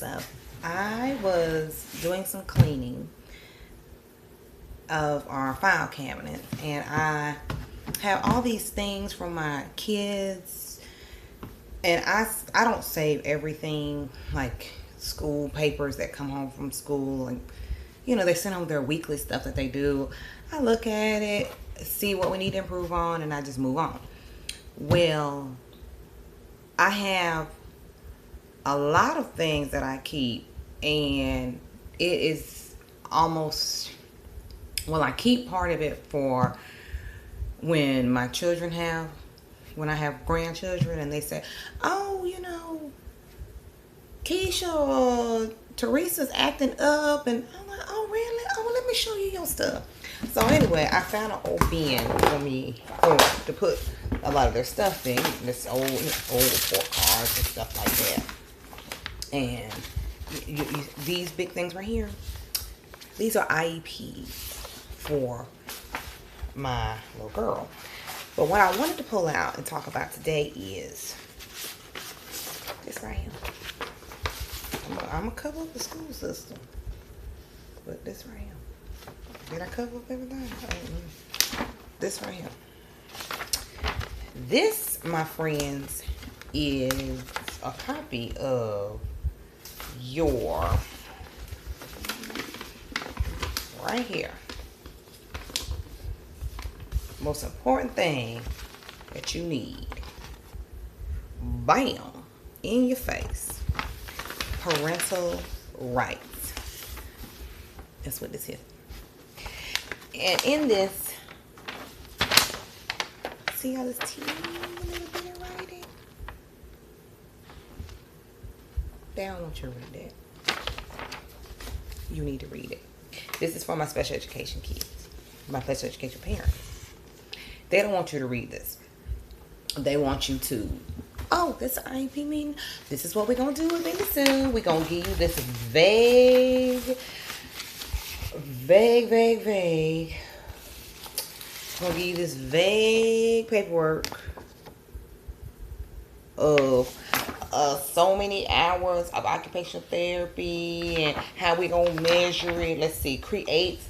So I was doing some cleaning of our file cabinet, and I have all these things from my kids, and I don't save everything, like school papers that come home from school, and they send home their weekly stuff that they do. I look at it, see what we need to improve on, and I just move on. Well, I have a lot of things that I keep, and it is almost, well, I keep part of it for when when I have grandchildren, and they say, oh, Keisha or Teresa's acting up, and I'm like, oh, really? Oh, well, let me show you your stuff. So anyway, I found an old bin for me to put a lot of their stuff in, this old report cards and stuff like that. And these big things right here, these are IEPs for my little girl. But what I wanted to pull out and talk about today is this right here. I'm going to cover up the school system. But this right here. Did I cover up everything? This right here. This, my friends, is a copy of your, right here, most important thing that you need. Bam! In your face. Parental Rights. That's what this is. And in this, see how this teeny little bit of writing? They don't want you to read that. You need to read it. This is for my special education kids, my special education parents. They don't want you to read this. They want you to, oh, this is IEP meeting. This is what we're going to do with Baby Sue. We're going to give you this vague. We're going to give you this vague paperwork of so many hours of occupational therapy and how we going to measure it. Let's see. Creates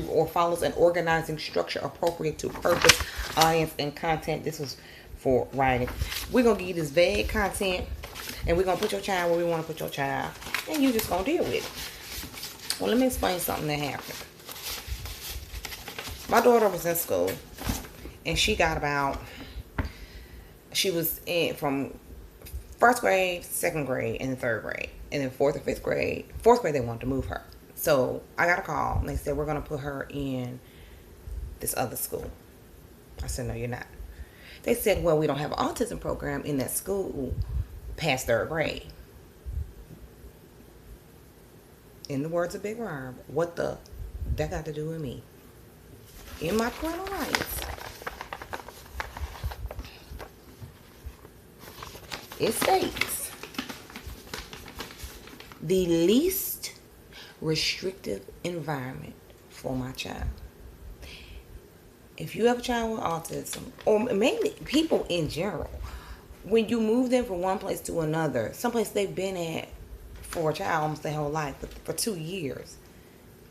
or follows an organizing structure appropriate to purpose, audience, and content. This was for writing. We're going to give you this vague content, and we're going to put your child where we want to put your child, and you just going to deal with it. Well, let me explain something that happened. My daughter was in school, and she was in from first grade, second grade, and then third grade. And then fourth and fifth grade. Fourth grade, they wanted to move her. So I got a call, and they said, we're going to put her in this other school. I said, no, you're not. They said, well, we don't have an autism program in that school past third grade. In the words of Big Worm, what the that got to do with me? In my parental rights, it states the least restrictive environment for my child. If you have a child with autism, or maybe people in general, when you move them from one place to another, someplace they've been at for a child almost their whole life, for 2 years,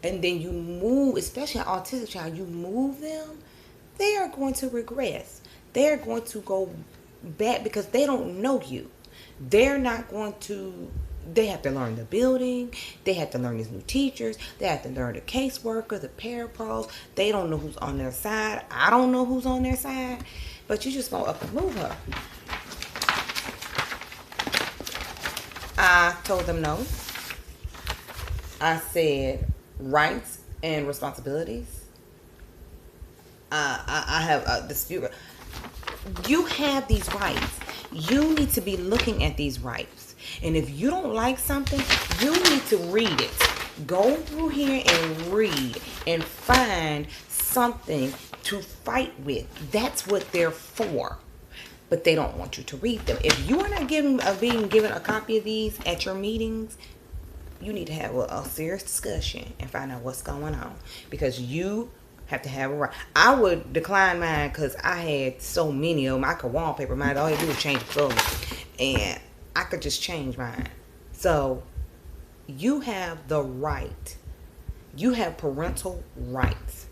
and then you move, especially an autistic child, you move them, they are going to regress. They're going to go back because they don't know you. They're not going to, they have to learn the building. They have to learn these new teachers. They have to learn the caseworker, the parapros. They don't know who's on their side. I don't know who's on their side. But you just go up and move her. I told them no. I said rights and responsibilities. I have a dispute. You have these rights. You need to be looking at these rights. And if you don't like something, you need to read it. Go through here and read and find something to fight with. That's what they're for. But they don't want you to read them. If you are not being given a copy of these at your meetings, you need to have a serious discussion and find out what's going on. Because you have to have a right. I would decline mine because I had so many of them. I could wallpaper mine. All you do is change the color. And I could just change mine. So You have the right. You have parental rights.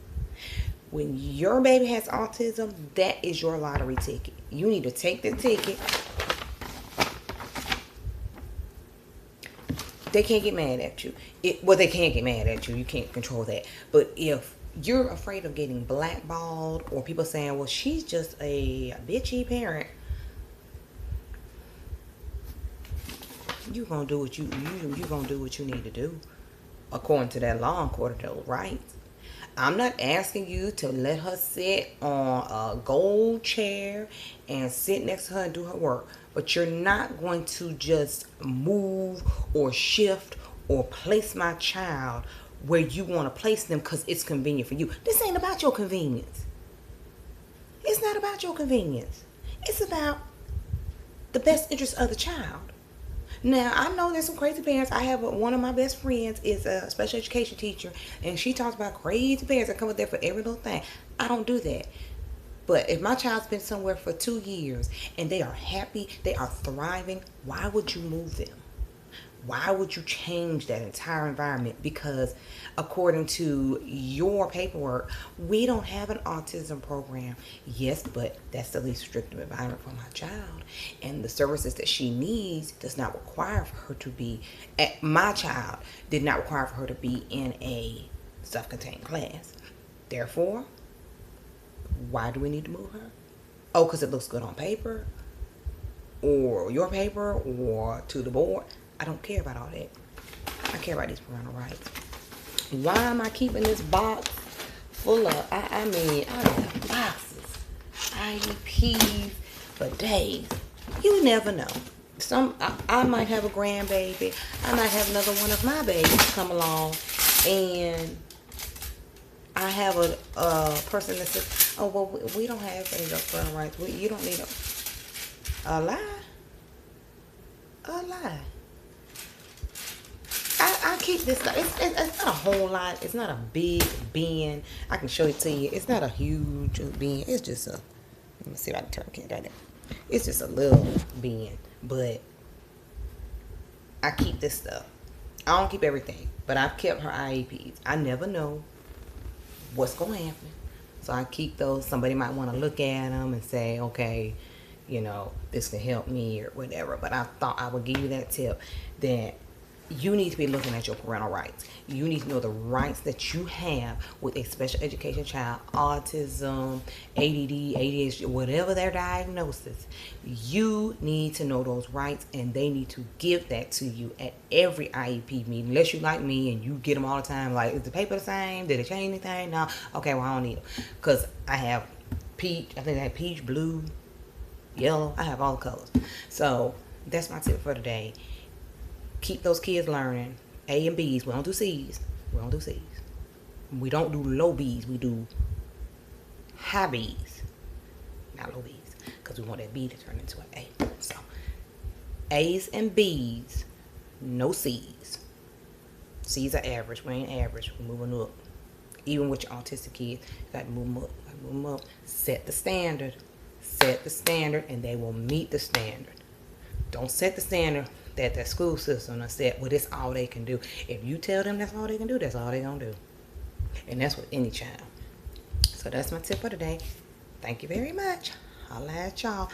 When your baby has autism, that is your lottery ticket. You need to take the ticket. They can't get mad at you. Well, they can't get mad at you. You can't control that. But if you're afraid of getting blackballed or people saying, well, she's just a bitchy parent, you're gonna do what you gonna do what you need to do according to that law and according to those rights. I'm not asking you to let her sit on a gold chair and sit next to her and do her work. But you're not going to just move or shift or place my child where you want to place them because it's convenient for you. This ain't about your convenience. It's not about your convenience. It's about the best interest of the child. Now, I know there's some crazy parents. I have one of my best friends is a special education teacher, and she talks about crazy parents that come up there for every little thing. I don't do that. But if my child's been somewhere for 2 years and they are happy, they are thriving, why would you move them? Why would you change that entire environment? Because according to your paperwork, we don't have an autism program. Yes, but that's the least restrictive environment for my child. And the services that she needs does not require for her to be, my child did not require for her to be in a self-contained class. Therefore, why do we need to move her? Oh, because it looks good on paper, or your paper, or to the board. I don't care about all that. I care about these parental rights. Why am I keeping this box full of, I mean, I have boxes, IEPs for days. You never know. I might have a grandbaby. I might have another one of my babies come along, and I have a person that says, oh, well, we don't have any parental rights. You don't need a lie. A lie. I keep this stuff. It's not a whole lot. It's not a big bin. I can show it to you. It's not a huge bin. It's just a, let me see if I can turn it right there. It's just a little bin. But I keep this stuff. I don't keep everything. But I've kept her IEPs. I never know what's going to happen. So I keep those. Somebody might want to look at them and say, okay, you know, this can help me or whatever. But I thought I would give you that tip that you need to be looking at your parental rights. You need to know the rights that you have with a special education child, autism, ADD, ADHD, whatever their diagnosis. You need to know those rights, and they need to give that to you at every IEP meeting. Unless you like me and you get them all the time. Like, is the paper the same? Did it change anything? No. Okay, well, I don't need them. Because I have peach, I think I have peach, blue, yellow. I have all the colors. So that's my tip for today. Keep those kids learning. A and B's. We don't do C's. We don't do C's. We don't do low B's. We do high B's. Not low B's. Because we want that B to turn into an A. So, A's and B's. No C's. C's are average. We ain't average. We're moving up. Even with your autistic kids, you got to move them up. Move them up. Set the standard. Set the standard, and they will meet the standard. Don't set the standard that the school system has said, well, that's all they can do. If you tell them that's all they can do, that's all they're going to do. And that's with any child. So that's my tip for today. Thank you very much. Holla at y'all.